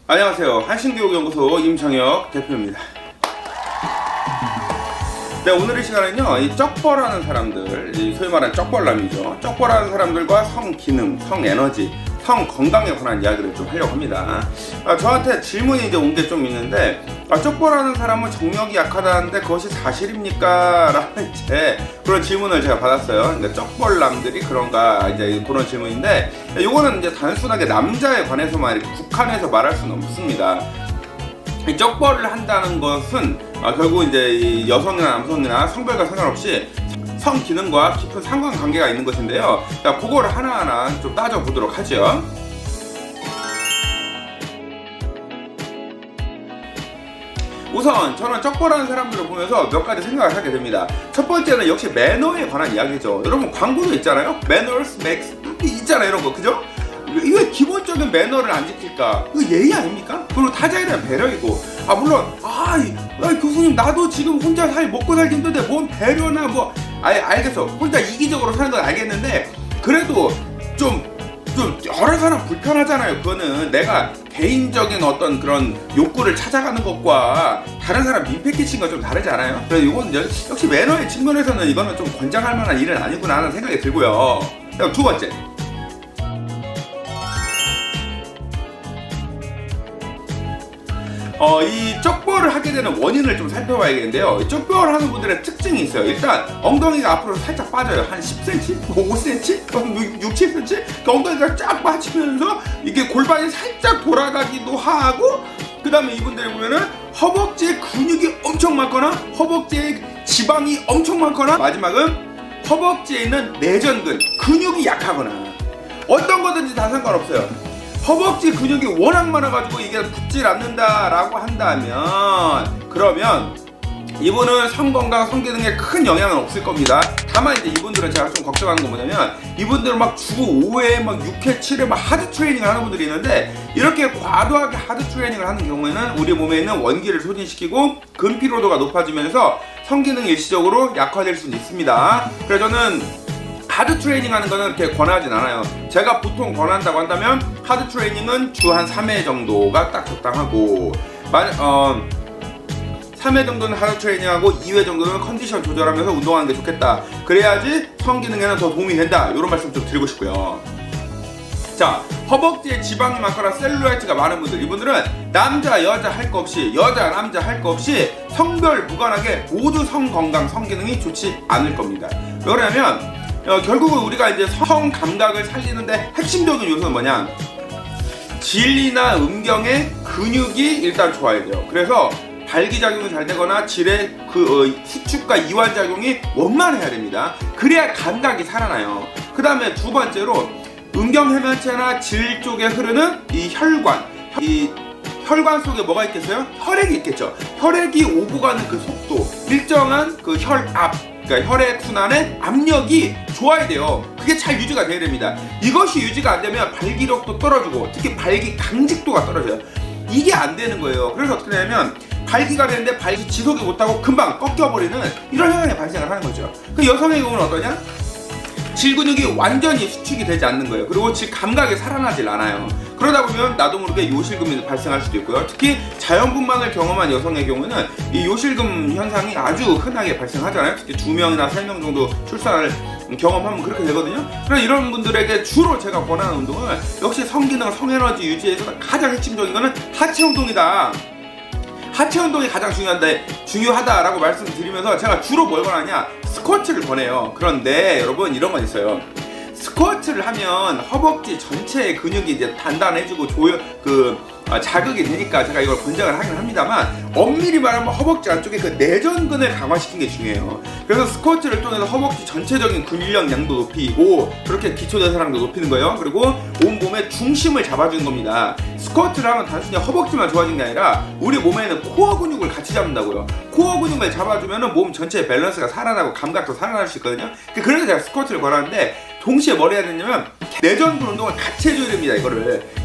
안녕하세요. 한신교육연구소 임창혁 대표입니다. 네, 오늘의 시간은요, 이 쩍벌하는 사람들, 소위 말하는 쩍벌남이죠. 쩍벌하는 사람들과 성기능, 성에너지, 성건강에 관한 이야기를 좀 하려고 합니다. 저한테 질문이 이제 온 게 좀 있는데, 쩍벌하는 사람은 정력이 약하다는데 그것이 사실입니까? 라는 이제 그런 질문을 제가 받았어요. 그러니까 쩍벌남들이 그런가, 이제 그런 질문인데, 요거는 이제 단순하게 남자에 관해서만 이렇게 국한해서 말할 수는 없습니다. 이 쩍벌을 한다는 것은 결국 이제 이 여성이나 남성이나 성별과 상관없이 성 기능과 깊은 상관관계가 있는 것인데요. 자, 그거를 하나하나 좀 따져보도록 하죠. 우선 저는 쩍벌하는 사람들을 보면서 몇 가지 생각을 하게 됩니다. 첫 번째는 역시 매너에 관한 이야기죠. 여러분 광고도 있잖아요. Manners makes 있잖아요, 이런 거, 그죠? 이거 기본적인 매너를 안 지킬까? 이거 예의 아닙니까? 그리고 타자에 대한 배려이고, 물론 교수님 나도 지금 혼자 먹고 살기 힘든데 뭔 배려나 알겠어. 혼자 이기적으로 사는 건 알겠는데 그래도 좀 여러 사람 불편하잖아요. 그거는 내가 개인적인 어떤 그런 욕구를 찾아가는 것과 다른 사람 민폐 끼친 건 좀 다르지 않아요? 그래서 이건 역시 매너의 측면에서는 이거는 좀 권장할 만한 일은 아니구나 하는 생각이 들고요. 그리고 두 번째, 이 쩍벌을 하게 되는 원인을 좀 살펴봐야겠는데요. 이 쩍벌을 하는 분들의 특징이 있어요. 일단 엉덩이가 앞으로 살짝 빠져요. 한 10cm, 5cm, 6, 7cm 엉덩이가 쫙 빠지면서 이게 골반이 살짝 돌아가기도 하고, 그 다음에 이분들이 보면은 허벅지에 근육이 엄청 많거나 허벅지에 지방이 엄청 많거나, 마지막은 허벅지에 있는 내전근, 근육이 약하거나, 어떤 거든지 다 상관없어요. 허벅지 근육이 워낙 많아가지고 이게 붙질 않는다라고 한다면, 그러면 이분은 성건강, 성기능에 큰 영향은 없을 겁니다. 다만 이제 이분들은 제가 좀 걱정하는 건 뭐냐면, 이분들은 막 주 5회, 6회, 7회 하드 트레이닝을 하는 분들이 있는데, 이렇게 과도하게 하드 트레이닝을 하는 경우에는 우리 몸에 있는 원기를 소진시키고 근피로도가 높아지면서 성기능이 일시적으로 약화될 수는 있습니다. 그래서 저는 하드 트레이닝 하는 거는 그렇게 권하진 않아요. 제가 보통 권한다고 한다면 하드 트레이닝은 주 한 3회 정도가 딱 적당하고, 3회 정도는 하드 트레이닝하고 2회 정도는 컨디션 조절하면서 운동하는 게 좋겠다. 그래야지 성기능에는 더 도움이 된다. 이런 말씀 좀 드리고 싶고요. 자, 허벅지에 지방이 많거나 셀룰라이트가 많은 분들, 이분들은 남자 여자 할 거 없이, 여자 남자 할 거 없이 성별 무관하게 모두 성건강, 성기능이 좋지 않을 겁니다. 왜 그러냐면 결국은 우리가 이제 성 감각을 살리는데 핵심적인 요소는 뭐냐? 질이나 음경의 근육이 일단 좋아야 돼요. 그래서 발기작용이 잘 되거나 질의 수축과 이완작용이 원만해야 됩니다. 그래야 감각이 살아나요. 그 다음에 두 번째로 음경 해면체나 질 쪽에 흐르는 이 혈관, 이 혈관 속에 뭐가 있겠어요? 혈액이 있겠죠. 혈액이 오고 가는 그 속도, 일정한 그 혈압, 그러니까 혈액 순환의 압력이 좋아야 돼요. 그게 잘 유지가 돼야 됩니다. 이것이 유지가 안 되면 발기력도 떨어지고, 특히 발기 강직도가 떨어져요. 이게 안 되는 거예요. 그래서 어떻게 되냐면 발기가 되는데 발기 지속이 못하고 금방 꺾여버리는 이런 현상이 발생을 하는 거죠. 그 여성의 경우는 어떠냐? 질근육이 완전히 수축이 되지 않는 거예요. 그리고 질 감각이 살아나질 않아요. 그러다 보면 나도 모르게 요실금이 발생할 수도 있고요. 특히 자연분만을 경험한 여성의 경우는 이 요실금 현상이 아주 흔하게 발생하잖아요. 특히 2명이나 3명 정도 출산을 경험하면 그렇게 되거든요. 그래서 이런 분들에게 주로 제가 권하는 운동은 역시 성기능, 성에너지 유지에서 가장 핵심적인 거는 하체 운동이다. 하체 운동이 가장 중요하다라고 말씀드리면서 제가 주로 뭘 권하냐? 스쿼트를 권해요. 그런데 여러분, 이런 건 있어요. 스쿼트를 하면 허벅지 전체의 근육이 이제 단단해지고 자극이 되니까 제가 이걸 권장을 하긴 합니다만, 엄밀히 말하면 허벅지 안쪽에 그 내전근을 강화시키는 게 중요해요. 그래서 스쿼트를 통해서 허벅지 전체적인 근력량도 높이고, 그렇게 기초대사량도 높이는 거예요. 그리고 온몸의 중심을 잡아주는 겁니다. 스쿼트를 하면 단순히 허벅지만 좋아지는 게 아니라 우리 몸에는 코어 근육을 같이 잡는다고요. 코어 근육을 잡아주면 몸 전체의 밸런스가 살아나고 감각도 살아날 수 있거든요. 그래서 제가 스쿼트를 권하는데, 동시에 뭘 해야 되냐면 내전근 운동을 같이 해줘야 됩니다.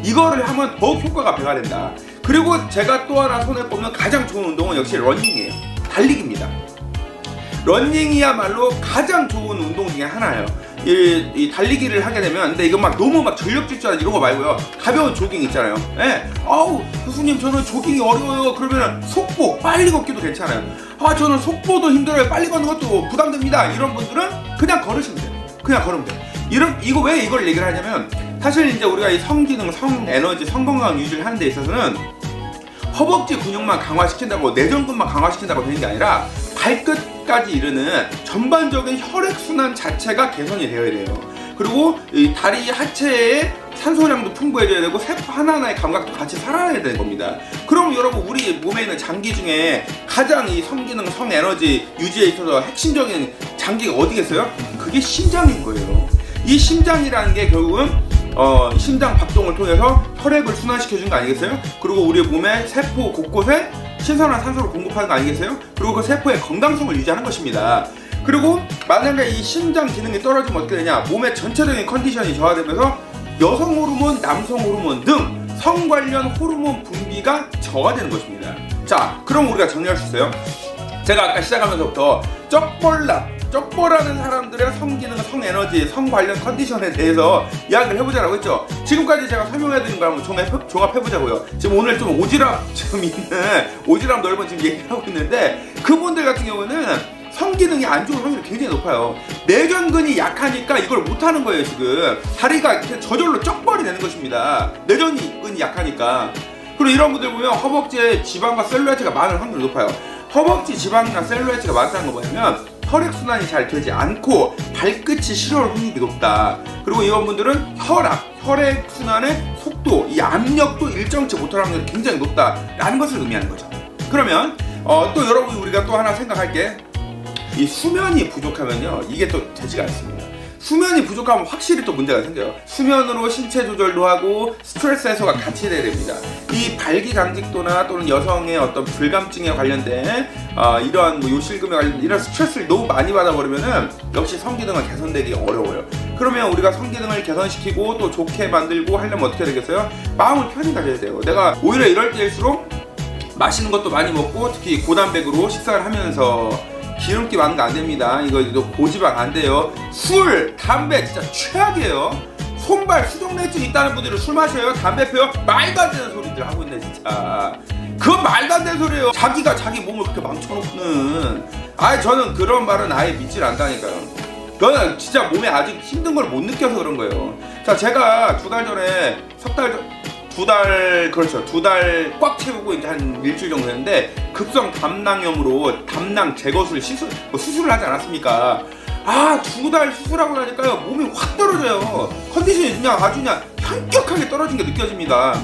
이거를 하면 더욱 효과가 배가 된다. 그리고 제가 또 하나 손에 꼽는 가장 좋은 운동은 역시 러닝이에요. 달리기입니다. 러닝이야말로 가장 좋은 운동 중에 하나예요. 이 달리기를 하게 되면, 근데 이거 막 너무 막 전력 질주하는 이런 거 말고요, 가벼운 조깅 있잖아요. 예. 아우 교수님 저는 조깅이 어려워요. 그러면은 속보 빨리 걷기도 괜찮아요. 아 저는 속보도 힘들어요. 빨리 걷는 것도 부담됩니다. 이런 분들은 그냥 걸으시면 돼요. 그냥 걸으면 돼요. 이거 왜 이걸 얘기를 하냐면, 사실 이제 우리가 이 성기능, 성에너지, 성건강 유지를 하는 데 있어서는 허벅지 근육만 강화시킨다고, 내전근만 강화시킨다고 되는 게 아니라 발끝까지 이르는 전반적인 혈액순환 자체가 개선이 되어야 돼요. 그리고 이 다리 하체에 산소량도 풍부해져야 되고, 세포 하나하나의 감각도 같이 살아나야 되는 겁니다. 그럼 여러분, 우리 몸에 있는 장기 중에 가장 이 성기능, 성에너지 유지에 있어서 핵심적인 장기가 어디겠어요? 그게 심장인 거예요. 이 심장이라는 게 결국은 심장 박동을 통해서 혈액을 순환시켜주는 거 아니겠어요? 그리고 우리 몸의 세포 곳곳에 신선한 산소를 공급하는 거 아니겠어요? 그리고 그 세포의 건강성을 유지하는 것입니다. 그리고 만약에 이 심장 기능이 떨어지면 어떻게 되냐? 몸의 전체적인 컨디션이 저하되면서 여성 호르몬, 남성 호르몬 등 성 관련 호르몬 분비가 저하되는 것입니다. 자, 그럼 우리가 정리할 수 있어요. 제가 아까 시작하면서부터 쩍벌하는 사람들의 성기능, 성에너지, 성 관련 컨디션에 대해서 이야기를 해보자라고 했죠. 지금까지 제가 설명해드린 걸 한번 종합해보자고요. 지금 오늘 좀 오지랖 넓은 지금 얘기를 하고 있는데, 그분들 같은 경우는 성기능이 안 좋은 확률이 굉장히 높아요. 내전근이 약하니까 이걸 못하는 거예요. 지금 다리가 이렇게 저절로 쩍벌이 되는 것입니다. 내전근이 약하니까. 그리고 이런 분들 보면 허벅지에 지방과 셀룰라이트가 많을 확률이 높아요. 허벅지 지방이나 셀룰라이트가 많다는 거 뭐냐면, 혈액순환이 잘 되지 않고 발끝이 시려울 확률이 높다. 그리고 이런 분들은 혈액순환의 속도, 이 압력도 일정치 못할 확률이 굉장히 높다라는 것을 의미하는 거죠. 그러면 또 여러분이 우리가 또 하나 생각할 게, 이 수면이 부족하면요, 이게 또 되지가 않습니다. 수면이 부족하면 확실히 또 문제가 생겨요. 수면으로 신체 조절도 하고 스트레스 해소가 같이 돼야 됩니다. 이 발기강직도나 또는 여성의 어떤 불감증에 관련된 이러한 뭐 요실금에 관련된 이런 스트레스를 너무 많이 받아버리면은 역시 성기능은 개선되기 어려워요. 그러면 우리가 성기능을 개선시키고 또 좋게 만들고 하려면 어떻게 되겠어요? 마음을 편히 가져야 돼요. 내가 오히려 이럴 때일수록 맛있는 것도 많이 먹고, 특히 고단백으로 식사를 하면서, 기름기 많은 거 안 됩니다. 이거 고지방 안 돼요. 술, 담배 진짜 최악이에요. 손발 수족냉증 있다는 분들은 술 마셔요? 담배 피워요? 말도 안 되는 소리들 하고 있네 진짜. 그건 말도 안 되는 소리예요. 자기가 자기 몸을 그렇게 망쳐놓고는. 저는 그런 말은 아예 믿질 않다니까요. 저는 진짜 몸에 아직 힘든 걸 못 느껴서 그런 거예요. 자, 제가 2달 전에 두 달 꽉 채우고 이제 한 일주일 정도 됐는데, 급성 담낭염으로 담낭 제거술 수술을 하지 않았습니까? 2달 수술하고 나니까요, 몸이 확 떨어져요. 컨디션이 그냥 아주 그냥 현격하게 떨어진 게 느껴집니다.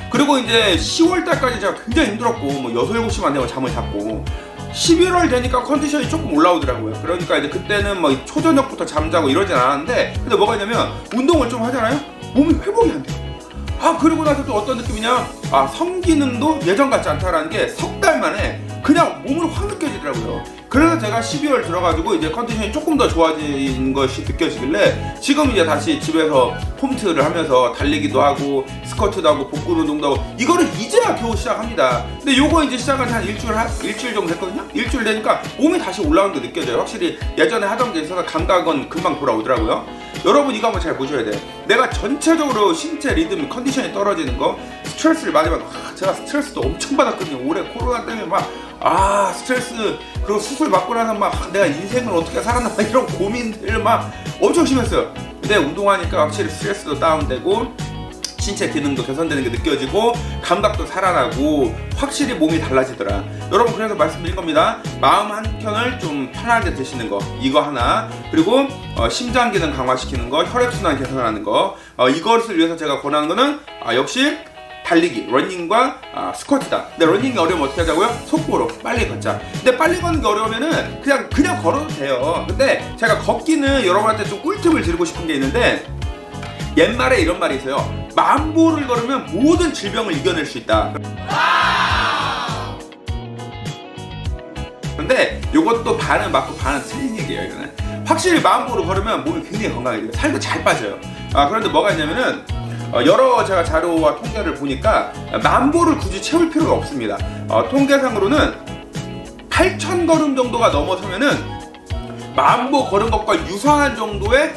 그리고 이제 10월달까지 제가 굉장히 힘들었고, 뭐 6-7시만 되면 잠을 잤고, 11월 되니까 컨디션이 조금 올라오더라고요. 그러니까 이제 그때는 뭐 초저녁부터 잠자고 이러진 않았는데, 근데 뭐가 있냐면, 운동을 좀 하잖아요? 몸이 회복이 안 돼요. 그리고 나서 또 어떤 느낌이냐? 성기능도 예전 같지 않다라는 게 3달 만에 그냥 몸으로 확 느껴지더라고요. 그래서 제가 12월 들어가지고 이제 컨디션이 조금 더 좋아진 것이 느껴지길래, 지금 이제 다시 집에서 홈트를 하면서 달리기도 하고 스쿼트도 하고 복근 운동도 하고, 이거를 이제야 겨우 시작합니다. 근데 요거 이제 시작한 지 한 일주일 정도 됐거든요. 일주일 되니까 몸이 다시 올라오는 게 느껴져요. 확실히 예전에 하던 게 있어서 감각은 금방 돌아오더라고요. 여러분 이거 한번 잘 보셔야 돼요. 내가 전체적으로 신체 리듬, 컨디션이 떨어지는 거, 스트레스를 많이 받고, 제가 스트레스도 엄청 받았거든요. 올해 코로나 때문에 스트레스, 그리고 수술 받고 나서 내가 인생을 어떻게 살았나 이런 고민들 엄청 심했어요. 근데 운동하니까 확실히 스트레스도 다운되고, 신체 기능도 개선되는 게 느껴지고, 감각도 살아나고, 확실히 몸이 달라지더라. 여러분, 그래서 말씀드린 겁니다. 마음 한켠을 좀 편하게 드시는 거, 이거 하나, 그리고 심장 기능 강화시키는 거, 혈액순환 개선하는 거, 이것을 위해서 제가 권하는 거는 역시 달리기, 러닝과 스쿼트다. 근데 러닝이 어려우면 어떻게 하자고요? 속보로 빨리 걷자. 근데 빨리 걷는 게 어려우면은 그냥 걸어도 돼요. 근데 제가 걷기는 여러분한테 좀 꿀팁을 드리고 싶은 게 있는데, 옛말에 이런 말이 있어요. 만보를 걸으면 모든 질병을 이겨낼 수 있다. 근데 요것도 반은 맞고 반은 틀린 얘기예요. 이거는 확실히 만보를 걸으면 몸이 굉장히 건강해져요. 살도 잘 빠져요. 그런데 뭐가 있냐면은, 여러 제가 자료와 통계를 보니까 만보를 굳이 채울 필요가 없습니다. 통계상으로는 8,000걸음 정도가 넘어서면은 만보 걸은 것과 유사한 정도의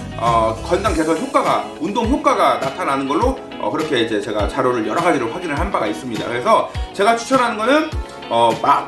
건강 개선 효과가, 운동 효과가 나타나는 걸로 그렇게 이제 제가 자료를 여러 가지로 확인을 한 바가 있습니다. 그래서 제가 추천하는 거는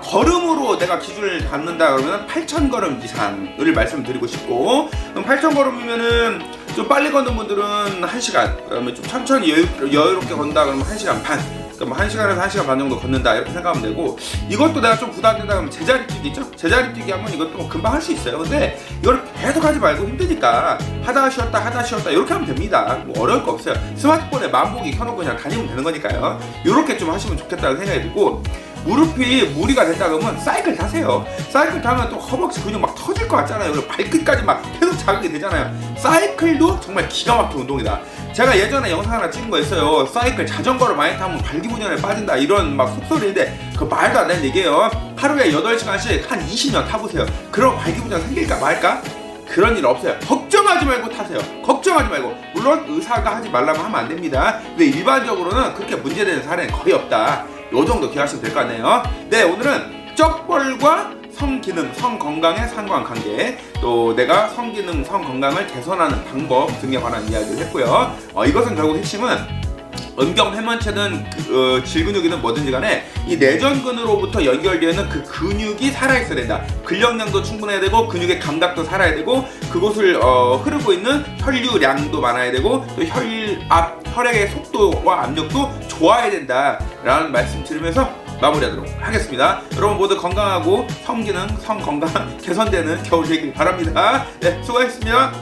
걸음으로 내가 기준을 갖는다 그러면 8,000걸음 이상을 말씀드리고 싶고, 그럼 8,000걸음이면은 좀 빨리 걷는 분들은 1시간, 그다음에 좀 천천히 여유롭게 걷는다 그러면 1시간 반, 그러니까 1시간에서 1시간 반 정도 걷는다 이렇게 생각하면 되고, 이것도 내가 좀 부담된다 그러면 제자리 뛰기 있죠? 제자리 뛰기 하면 이것도 금방 할 수 있어요. 근데 이걸 계속 하지 말고 힘드니까 하다 쉬었다 이렇게 하면 됩니다. 뭐 어려울 거 없어요. 스마트폰에 만보기 켜놓고 그냥 다니면 되는 거니까요. 이렇게 좀 하시면 좋겠다는 생각이 들고, 무릎이 무리가 된다 그러면 사이클 타세요. 사이클 타면 또 허벅지 근육 막 터질 것 같잖아요. 그리고 발끝까지 막 계속 자극이 되잖아요. 사이클도 정말 기가 막힌 운동이다. 제가 예전에 영상 하나 찍은 거 있어요. 사이클 자전거를 많이 타면 발기부전에 빠진다 이런 막 속설인데, 그 말도 안 되는 얘기예요. 하루에 8시간씩 한 20년 타보세요. 그럼 발기부전 생길까 말까? 그런 일 없어요. 걱정하지 말고 타세요. 걱정하지 말고. 물론 의사가 하지 말라고 하면 안 됩니다. 근데 일반적으로는 그렇게 문제되는 사례는 거의 없다. 요 정도 기억하시면 될 것 같네요. 네, 오늘은 쩍벌과 성기능, 성건강의 상관관계, 또 내가 성기능, 성건강을 개선하는 방법 등에 관한 이야기를 했고요. 이것은 결국 핵심은 음경 회만체든 질근육이든 뭐든지 간에 이 내전근으로부터 연결되어 있는 그 근육이 살아있어야 된다. 근력량도 충분해야 되고 근육의 감각도 살아야 되고, 그곳을 흐르고 있는 혈류량도 많아야 되고, 또 혈액의 속도와 압력도 좋아야 된다 라는 말씀 드리면서 마무리하도록 하겠습니다. 여러분 모두 건강하고 성기능, 성건강 개선되는 겨울 되길 바랍니다. 네, 수고하셨습니다.